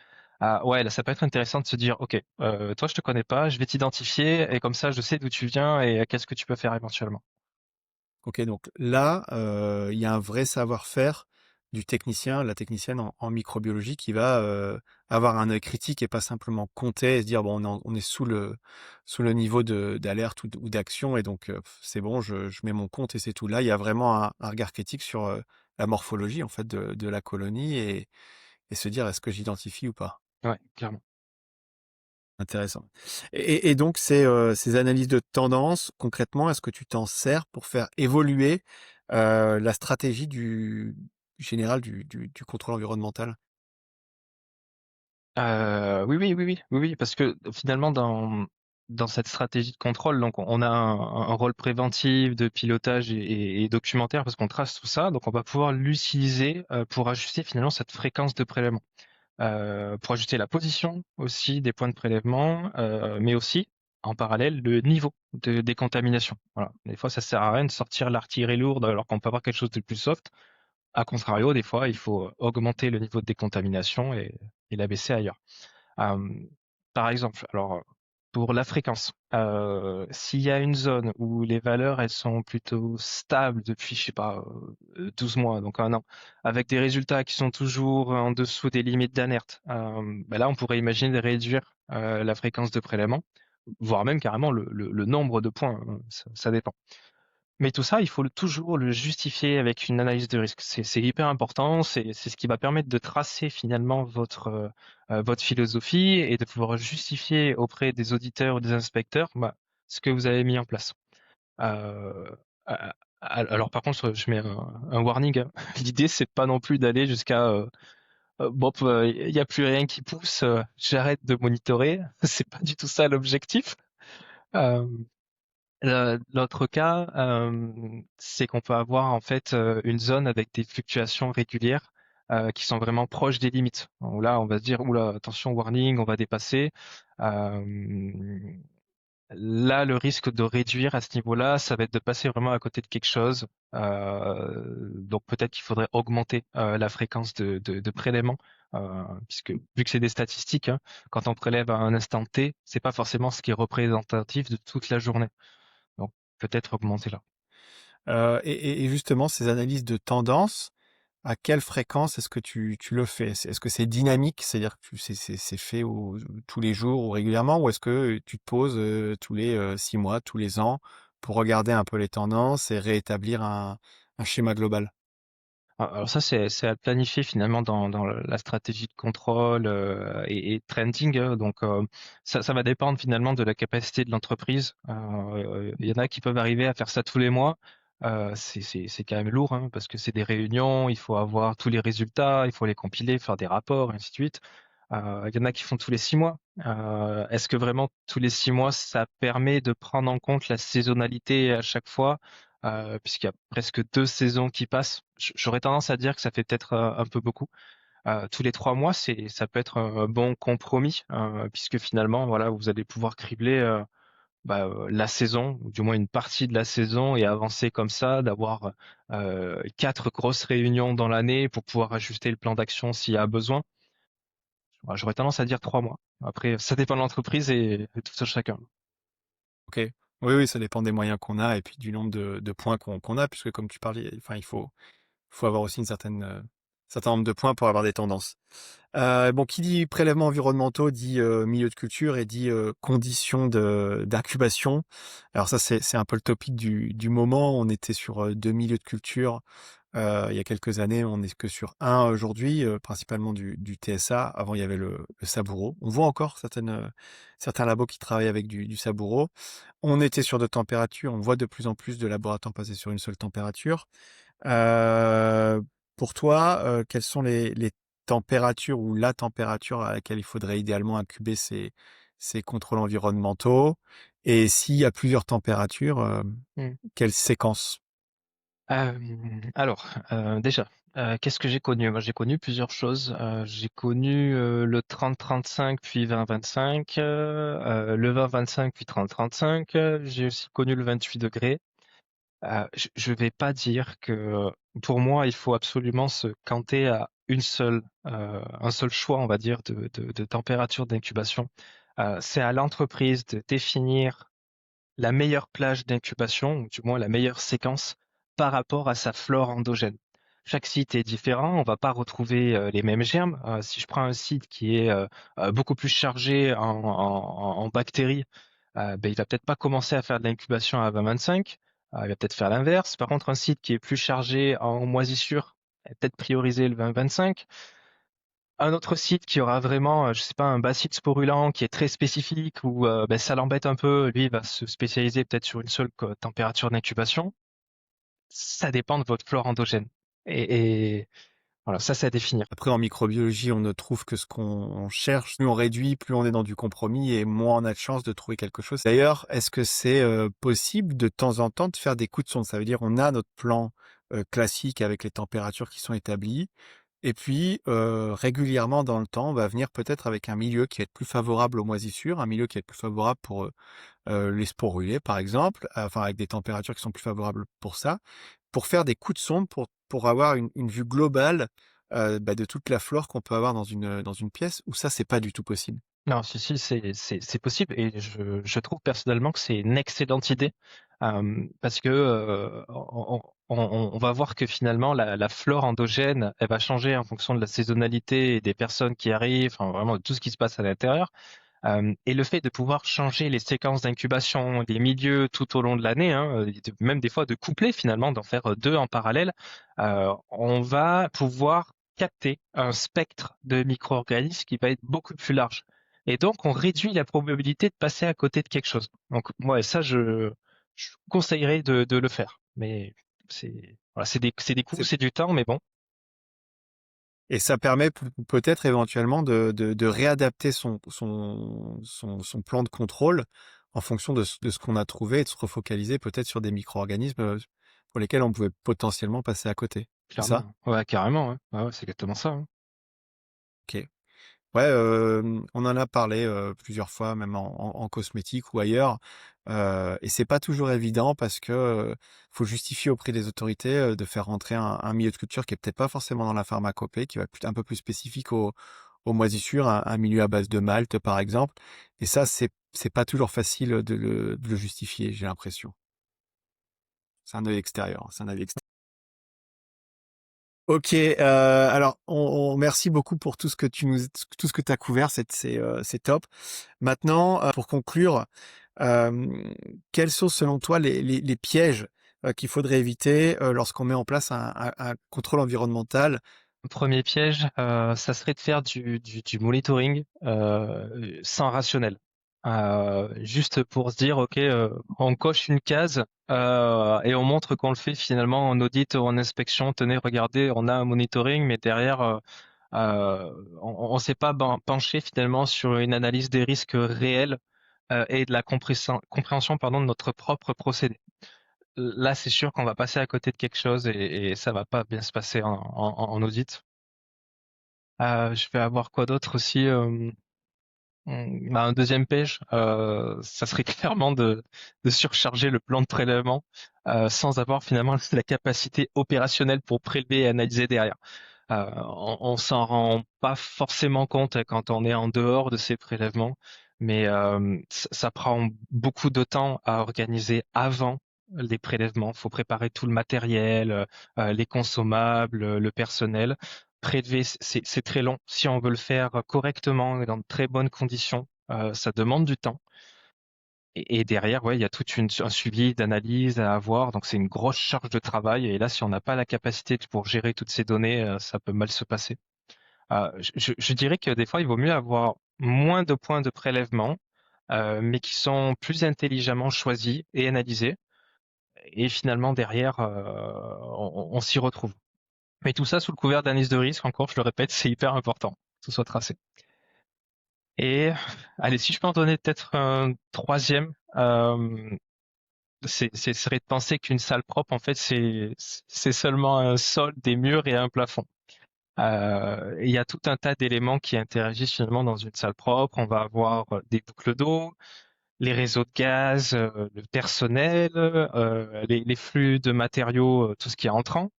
ouais, là, ça peut être intéressant de se dire, ok, toi, je te connais pas, je vais t'identifier et comme ça, je sais d'où tu viens et qu'est-ce que tu peux faire éventuellement. Ok, donc là, il y a un vrai savoir-faire du technicien, la technicienne en microbiologie qui va avoir un œil critique et pas simplement compter et se dire bon, on est sous le niveau d'alerte ou d'action et donc c'est bon, je mets mon compte et c'est tout. Là, il y a vraiment un regard critique sur la morphologie en fait de la colonie et se dire est-ce que j'identifie ou pas. Ouais, clairement. Intéressant. Et donc ces analyses de tendance, concrètement, est-ce que tu t'en sers pour faire évoluer la stratégie du général du contrôle environnemental? Oui, parce que finalement dans cette stratégie de contrôle, donc on a un rôle préventif de pilotage et documentaire parce qu'on trace tout ça, donc on va pouvoir l'utiliser pour ajuster finalement cette fréquence de prélèvement, pour ajuster la position aussi des points de prélèvement, mais aussi en parallèle le niveau de décontamination. Voilà. Des fois, ça sert à rien de sortir l'artillerie lourde alors qu'on peut avoir quelque chose de plus soft. A contrario, des fois, il faut augmenter le niveau de décontamination et l'abaisser ailleurs. Euh, Par exemple, alors pour la fréquence, s'il y a une zone où les valeurs elles sont plutôt stables depuis, je sais pas, 12 mois, donc un an, avec des résultats qui sont toujours en dessous des limites d'alerte, ben là on pourrait imaginer de réduire la fréquence de prélèvement, voire même carrément le nombre de points, hein, ça dépend. Mais tout ça, il faut toujours le justifier avec une analyse de risque. C'est hyper important. C'est ce qui va permettre de tracer finalement votre philosophie et de pouvoir justifier auprès des auditeurs ou des inspecteurs bah, ce que vous avez mis en place. Euh, alors par contre, je mets un warning, hein. L'idée, c'est pas non plus d'aller jusqu'à bon, il n'y a plus rien qui pousse, j'arrête de monitorer. C'est pas du tout ça l'objectif. Euh, L'autre cas, c'est qu'on peut avoir en fait une zone avec des fluctuations régulières qui sont vraiment proches des limites. Donc là, on va se dire, oula, attention, warning, on va dépasser. Euh, Là, le risque de réduire à ce niveau-là, ça va être de passer vraiment à côté de quelque chose. Donc peut-être qu'il faudrait augmenter la fréquence de prélèvement, puisque vu que c'est des statistiques, hein, quand on prélève à un instant T, c'est pas forcément ce qui est représentatif de toute la journée. Donc peut-être augmenter là. Et justement, ces analyses de tendance, à quelle fréquence est-ce que tu le fais? Est-ce que c'est dynamique, c'est-à-dire que c'est fait tous les jours ou régulièrement, ou est-ce que tu te poses tous les 6 mois, tous les ans, pour regarder un peu les tendances et réétablir un schéma global? Alors ça, c'est à planifier finalement dans la stratégie de contrôle et trending, hein. Donc ça va dépendre finalement de la capacité de l'entreprise. Il y en a qui peuvent arriver à faire ça tous les mois. C'est quand même lourd hein, parce que c'est des réunions, il faut avoir tous les résultats, il faut les compiler, faire des rapports, et ainsi de suite. Il y en a qui font tous les 6 mois. Est-ce que vraiment tous les 6 mois, ça permet de prendre en compte la saisonnalité à chaque fois, puisqu'il y a presque 2 saisons qui passent? J'aurais tendance à dire que ça fait peut-être un peu beaucoup. Tous les 3 mois, ça peut être un bon compromis, puisque finalement, voilà, vous allez pouvoir cribler la saison, ou du moins une partie de la saison, et avancer comme ça, d'avoir 4 grosses réunions dans l'année pour pouvoir ajuster le plan d'action s'il y a besoin. Ouais, j'aurais tendance à dire 3 mois. Après, ça dépend de l'entreprise et tout ça chacun. Ok. Oui, oui, ça dépend des moyens qu'on a et puis du nombre de points qu'on a, puisque comme tu parlais, enfin, il faut avoir aussi certain nombre de points pour avoir des tendances. Bon, qui dit prélèvements environnementaux dit milieu de culture et dit conditions d'incubation. Alors ça, c'est un peu le topic du moment. On était sur 2 milieux de culture il y a quelques années. On n'est que sur un aujourd'hui, principalement du TSA. Avant, il y avait le Saburo. On voit encore certains labos qui travaillent avec du Saburo. On était sur 2 températures. On voit de plus en plus de laboratoires passer sur une seule température. Euh, pour toi, quelles sont les températures ou la température à laquelle il faudrait idéalement incuber ces contrôles environnementaux? Et s'il y a plusieurs températures, Hmm. quelle séquence? Alors, déjà, qu'est-ce que j'ai connu? Moi, j'ai connu plusieurs choses. J'ai connu le 30-35 puis 20-25, le 20-25 puis 30-35. J'ai aussi connu le 28 degrés. Je vais pas dire que pour moi, il faut absolument se canter à un seul choix, on va dire, de température d'incubation. C'est à l'entreprise de définir la meilleure plage d'incubation, ou du moins la meilleure séquence par rapport à sa flore endogène. Chaque site est différent, on va pas retrouver les mêmes germes. Si je prends un site qui est beaucoup plus chargé en bactéries, ben, il va peut-être pas commencer à faire de l'incubation à 20-25, il va peut-être faire l'inverse. Par contre, un site qui est plus chargé en moisissure, va peut-être prioriser le 20-25. un autre site qui aura vraiment, je sais pas, un bacille sporulent qui est très spécifique ou ça l'embête un peu, lui il va se spécialiser peut-être sur une seule température d'incubation. Ça dépend de votre flore endogène. Et voilà, ça c'est à définir. Après, en microbiologie, on ne trouve que ce qu'on cherche. Plus on réduit, plus on est dans du compromis et moins on a de chance de trouver quelque chose. D'ailleurs, est-ce que c'est possible de temps en temps de faire des coups de sonde? Ça veut dire on a notre plan classique avec les températures qui sont établies. Et puis, régulièrement dans le temps, on va venir peut-être avec un milieu qui va être plus favorable aux moisissures, un milieu qui va être plus favorable pour les sporulés, par exemple, enfin avec des températures qui sont plus favorables pour ça, pour faire des coups de sonde pour avoir une vue globale de toute la flore qu'on peut avoir dans une pièce, où ça, c'est pas du tout possible. Non, si, si, c'est possible et je trouve personnellement que c'est une excellente idée parce que on va voir que finalement la flore endogène, elle va changer en fonction de la saisonnalité et des personnes qui arrivent, enfin, vraiment de tout ce qui se passe à l'intérieur. Et le fait de pouvoir changer les séquences d'incubation, les milieux tout au long de l'année, hein, même des fois de coupler finalement, d'en faire deux en parallèle, on va pouvoir capter un spectre de micro-organismes qui va être beaucoup plus large. Et donc, on réduit la probabilité de passer à côté de quelque chose. Donc, moi, ça, je conseillerais de le faire. Mais voilà, c'est des coûts, C'est- c'est du temps, mais bon. Et ça permet peut-être éventuellement de réadapter son plan de contrôle en fonction de ce qu'on a trouvé et de se refocaliser peut-être sur des micro-organismes pour lesquels on pouvait potentiellement passer à côté. C'est ça? Clairement. Ouais, carrément. Ouais, ouais, ouais, c'est exactement ça. Hein. Ok. Ouais, on en a parlé plusieurs fois, même en cosmétique ou ailleurs, et c'est pas toujours évident parce que faut justifier auprès des autorités de faire rentrer un milieu de culture qui est peut-être pas forcément dans la pharmacopée, qui va être un peu plus spécifique aux moisissures, un milieu à base de malt par exemple. Et ça, c'est pas toujours facile de le justifier, j'ai l'impression. C'est un œil extérieur, c'est un avis extérieur. Ok, alors merci beaucoup pour tout ce que tout ce que tu as couvert, c'est top. Maintenant, pour conclure, quels sont selon toi les pièges qu'il faudrait éviter lorsqu'on met en place un contrôle environnemental? Premier piège, ça serait de faire du monitoring sans rationnel. Juste pour se dire, OK, on coche une case et on montre qu'on le fait finalement en audit ou en inspection. Tenez, regardez, on a un monitoring, mais derrière, on ne s'est pas penché finalement sur une analyse des risques réels et de la compréhension pardon, de notre propre procédé. Là, c'est sûr qu'on va passer à côté de quelque chose et ça va pas bien se passer en audit. Je vais avoir quoi d'autre aussi un deuxième piège, ça serait clairement de surcharger le plan de prélèvement sans avoir finalement la capacité opérationnelle pour prélever et analyser derrière. On s'en rend pas forcément compte quand on est en dehors de ces prélèvements, mais ça prend beaucoup de temps à organiser avant les prélèvements. Faut préparer tout le matériel, les consommables, le personnel. Prélever, c'est très long. Si on veut le faire correctement et dans de très bonnes conditions, ça demande du temps. Et derrière, ouais, il y a un suivi d'analyse à avoir, donc c'est une grosse charge de travail. Et là, si on n'a pas la capacité pour gérer toutes ces données, ça peut mal se passer. Je dirais que des fois, il vaut mieux avoir moins de points de prélèvement, mais qui sont plus intelligemment choisis et analysés. Et finalement, derrière, on s'y retrouve. Mais tout ça sous le couvert d'analyse de risque, encore, je le répète, c'est hyper important que ce soit tracé. Et allez, si je peux en donner peut-être un troisième, ce serait de penser qu'une salle propre, en fait, c'est seulement un sol, des murs et un plafond. Il y a tout un tas d'éléments qui interagissent finalement dans une salle propre. On va avoir des boucles d'eau, les réseaux de gaz, le personnel, les flux de matériaux, tout ce qui est entrant,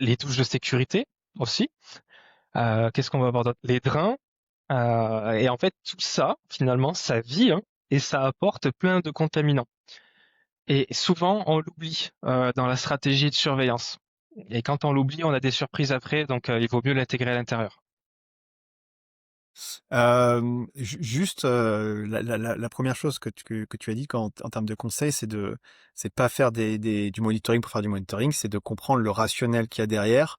les touches de sécurité aussi. Qu'est-ce qu'on va avoir d'autre? Les drains. Et en fait, tout ça, finalement, ça vit hein, et ça apporte plein de contaminants. Et souvent, on l'oublie dans la stratégie de surveillance. Et quand on l'oublie, on a des surprises après, donc il vaut mieux l'intégrer à l'intérieur. Juste la première chose que tu as dit en termes de conseils, c'est de pas faire du monitoring pour faire du monitoring, c'est de comprendre le rationnel qu'il y a derrière.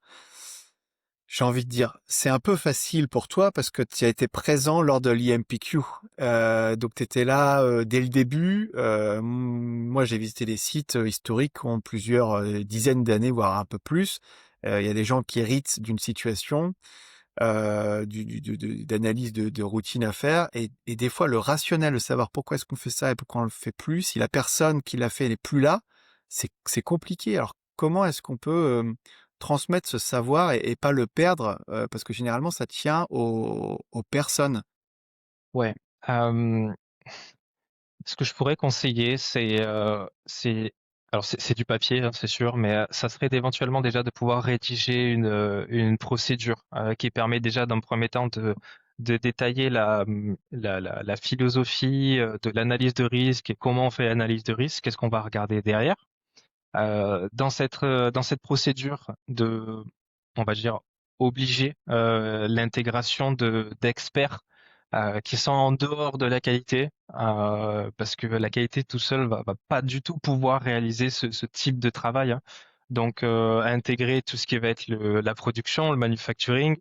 J'ai envie de dire, c'est un peu facile pour toi parce que tu as été présent lors de l'IMPQ. Donc tu étais là dès le début. Moi, j'ai visité des sites historiques qui ont plusieurs dizaines d'années, voire un peu plus. Il y a des gens qui héritent d'une situation, d'analyse de routine à faire. Et des fois, le rationnel, de savoir pourquoi est-ce qu'on fait ça et pourquoi on le fait plus, si la personne qui l'a fait n'est plus là, c'est compliqué. Alors, comment est-ce qu'on peut transmettre ce savoir et pas le perdre parce que généralement, ça tient aux personnes. Ouais. Euh, Ce que je pourrais conseiller, alors c'est du papier, hein, c'est sûr, mais ça serait éventuellement déjà de pouvoir rédiger une procédure qui permet déjà d'un premier temps de détailler la philosophie de l'analyse de risque et comment on fait l'analyse de risque, qu'est-ce qu'on va regarder derrière. Dans cette procédure on va dire, obliger l'intégration d'experts qui sont en dehors de la qualité, parce que la qualité tout seul va pas du tout pouvoir réaliser ce type de travail, hein. Donc, intégrer tout ce qui va être la production, le manufacturing,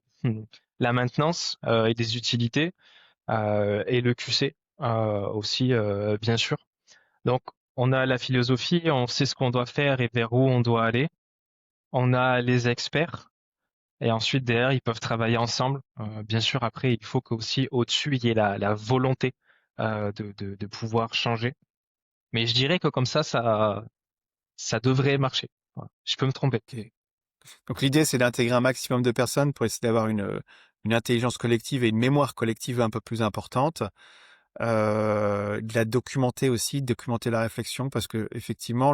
la maintenance et des utilités, et le QC aussi, bien sûr. Donc, on a la philosophie, on sait ce qu'on doit faire et vers où on doit aller. On a les experts et ensuite derrière, ils peuvent travailler ensemble. Bien sûr, après, il faut qu'aussi au-dessus, il y ait la volonté de pouvoir changer. Mais je dirais que comme ça devrait marcher. Voilà. Je peux me tromper. Ok. Donc l'idée, c'est d'intégrer un maximum de personnes pour essayer d'avoir une intelligence collective et une mémoire collective un peu plus importante. De la documenter aussi, de documenter la réflexion, parce que effectivement,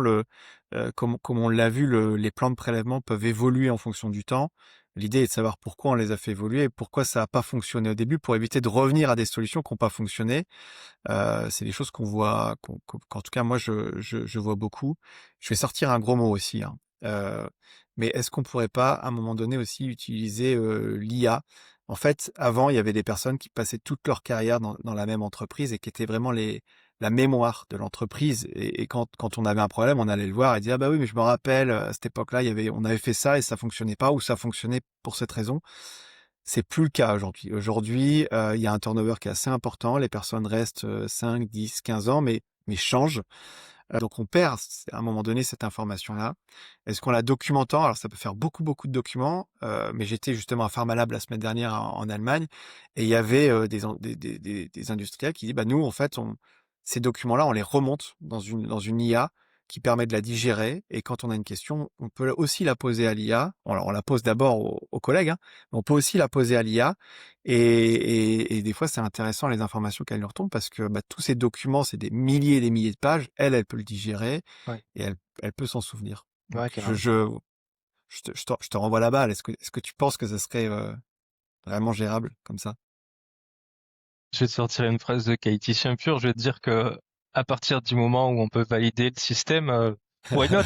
comme on l'a vu, les plans de prélèvement peuvent évoluer en fonction du temps. L'idée est de savoir pourquoi on les a fait évoluer et pourquoi ça n'a pas fonctionné au début, pour éviter de revenir à des solutions qui n'ont pas fonctionné. C'est des choses qu'on voit, qu'en tout cas moi je vois beaucoup. Je vais sortir un gros mot aussi, hein. Mais est-ce qu'on pourrait pas à un moment donné aussi utiliser l'IA? En fait, avant, il y avait des personnes qui passaient toute leur carrière dans la même entreprise et qui étaient vraiment la mémoire de l'entreprise. Et quand on avait un problème, on allait le voir et dire, ah bah oui, mais je me rappelle, à cette époque-là, on avait fait ça et ça fonctionnait pas, ou ça fonctionnait pour cette raison. C'est plus le cas aujourd'hui. Aujourd'hui, il y a un turnover qui est assez important. Les personnes restent 5, 10, 15 ans, mais changent. Donc on perd à un moment donné cette information-là. Est-ce qu'on la documentant? Alors ça peut faire beaucoup, beaucoup de documents, mais j'étais justement à Pharmalab la semaine dernière en Allemagne, et il y avait des industriels qui disent, bah nous, en fait, ces documents-là, on les remonte dans une IA qui permet de la digérer, et quand on a une question, on peut aussi la poser à l'IA. On la pose d'abord aux collègues, hein, mais on peut aussi la poser à l'IA, et des fois, c'est intéressant les informations qu'elle nous retombe, parce que bah, tous ces documents, c'est des milliers et des milliers de pages. Elle peut le digérer Ouais, et elle peut s'en souvenir. Donc, ouais, carrément. je te renvoie la balle. Est-ce que tu penses que ce serait vraiment gérable comme ça? Je vais te sortir une phrase de qualiticien pur. Je vais te dire que à partir du moment où on peut valider le système, why not?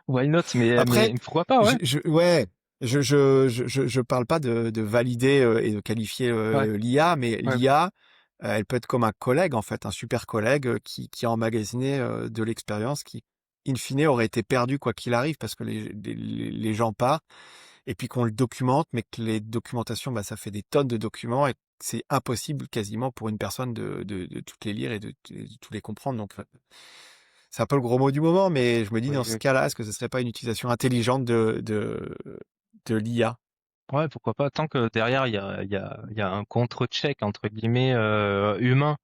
Why not? Après, Mais pourquoi pas, ouais? ouais, je parle pas de valider et de qualifier Ouais, l'IA, mais ouais. l'IA, elle peut être comme un collègue, en fait, un super collègue qui a emmagasiné de l'expérience qui, in fine, aurait été perdu quoi qu'il arrive, parce que les gens partent, et puis qu'on le documente, mais que les documentations, bah, ça fait des tonnes de documents, et c'est impossible quasiment pour une personne de toutes les lire et de tous les comprendre. Donc, c'est un peu le gros mot du moment, mais je me dis, dans Oui, ce oui. cas-là, est-ce que ce serait pas une utilisation intelligente de l'IA? Ouais, pourquoi pas, tant que derrière il y a un contre-check entre guillemets humain,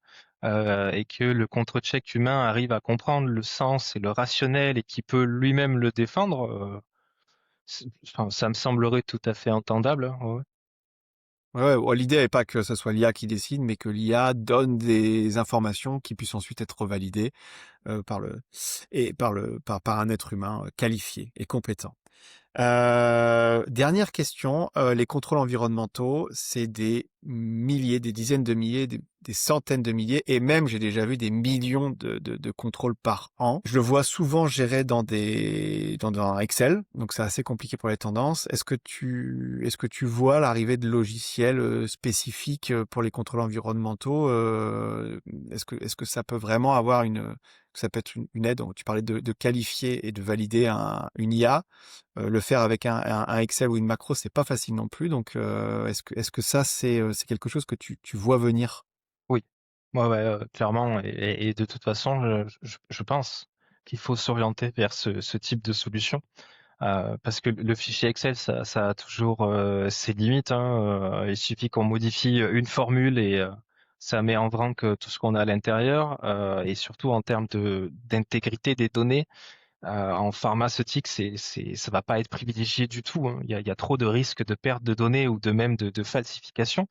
et que le contre-check humain arrive à comprendre le sens et le rationnel et qui peut lui-même le défendre, enfin, ça me semblerait tout à fait entendable, hein, ouais. Ouais, ouais, l'idée n'est pas que ce soit l'IA qui décide, mais que l'IA donne des informations qui puissent ensuite être revalidées par un être humain qualifié et compétent. Dernière question, les contrôles environnementaux, c'est des milliers, des dizaines de milliers, des centaines de milliers, et même j'ai déjà vu des millions de contrôles par an. Je le vois souvent géré dans un Excel, donc c'est assez compliqué pour les tendances. Est-ce que tu vois l'arrivée de logiciels spécifiques pour les contrôles environnementaux? Est-ce que ça peut vraiment avoir que ça peut être une aide. Tu parlais de qualifier et de valider une IA. Le faire avec un Excel ou une macro, c'est pas facile non plus. Donc, est-ce que ça, c'est quelque chose que tu vois venir? Oui, ouais, ouais, clairement. Et de toute façon, je pense qu'il faut s'orienter vers ce type de solution. Parce que le fichier Excel, ça a toujours ses limites, hein. Il suffit qu'on modifie une formule et ça met en vrac tout ce qu'on a à l'intérieur. Et surtout en termes d'intégrité des données, en pharmaceutique, ça va pas être privilégié du tout, hein. Il y a trop de risques de perte de données ou de même de falsification.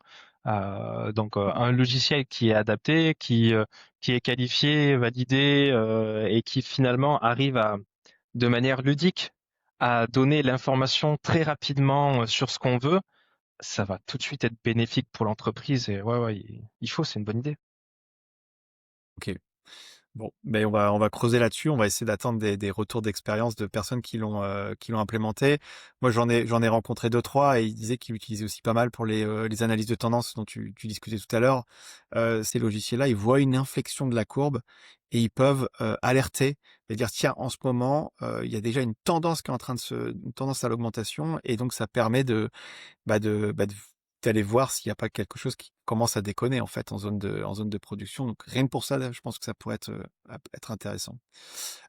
Donc un logiciel qui est adapté, qui est qualifié, validé et qui finalement arrive de manière ludique à donner l'information très rapidement sur ce qu'on veut, ça va tout de suite être bénéfique pour l'entreprise. Et ouais, ouais, c'est une bonne idée. Ok. Bon, ben on va creuser là-dessus. On va essayer d'attendre des retours d'expérience de personnes qui l'ont implémenté. Moi, j'en ai rencontré deux, trois et ils disaient qu'ils l'utilisaient aussi pas mal pour les analyses de tendance dont tu discutais tout à l'heure. Ces logiciels-là, ils voient une inflexion de la courbe et ils peuvent alerter et dire, tiens, en ce moment, il y a déjà une tendance qui est en train une tendance à l'augmentation et donc ça permet d'aller voir s'il n'y a pas quelque chose qui commence à déconner en fait en zone de production. Donc rien que pour ça, je pense que ça pourrait être intéressant.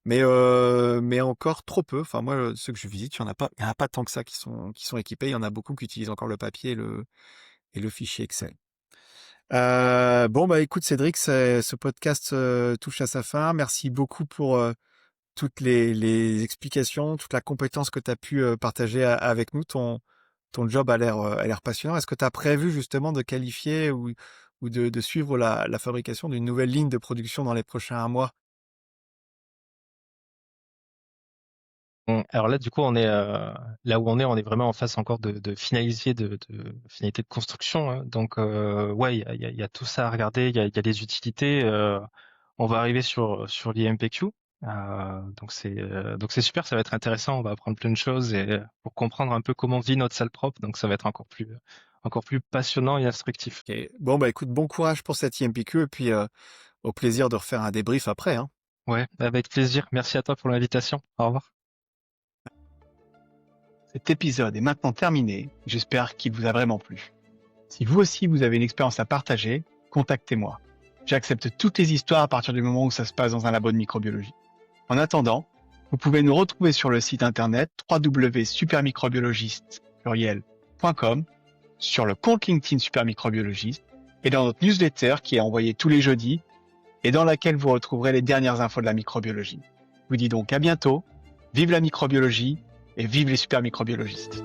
Mais encore trop peu. Enfin moi, ceux que je visite, il y en a pas tant que ça qui sont équipés. Il y en a beaucoup qui utilisent encore le papier et le fichier Excel. Bon bah écoute Cédric, ce podcast touche à sa fin. Merci beaucoup pour toutes les explications, toute la compétence que tu as pu partager avec nous. Ton job a l'air passionnant. Est-ce que tu as prévu justement de qualifier ou de suivre la fabrication d'une nouvelle ligne de production dans les prochains mois? Alors là, du coup, là où on est vraiment en phase encore de finaliser finalité de construction, hein. Donc ouais, il y a tout ça à regarder. Il y a les utilités. On va arriver sur l'IMPQ. Donc c'est super, ça va être intéressant. On va apprendre plein de choses et pour comprendre un peu comment vit notre salle propre. Donc ça va être encore plus passionnant et instructif. Ok. Bon bah écoute, bon courage pour cette IMPQ et puis au plaisir de refaire un débrief après, hein. Ouais, avec plaisir. Merci à toi pour l'invitation. Au revoir. Cet épisode est maintenant terminé. J'espère qu'il vous a vraiment plu. Si vous aussi vous avez une expérience à partager, contactez-moi. J'accepte toutes les histoires à partir du moment où ça se passe dans un labo de microbiologie. En attendant, vous pouvez nous retrouver sur le site internet www.supermicrobiologiste.com, sur le compte LinkedIn Supermicrobiologiste et dans notre newsletter qui est envoyée tous les jeudis et dans laquelle vous retrouverez les dernières infos de la microbiologie. Je vous dis donc à bientôt, vive la microbiologie et vive les supermicrobiologistes.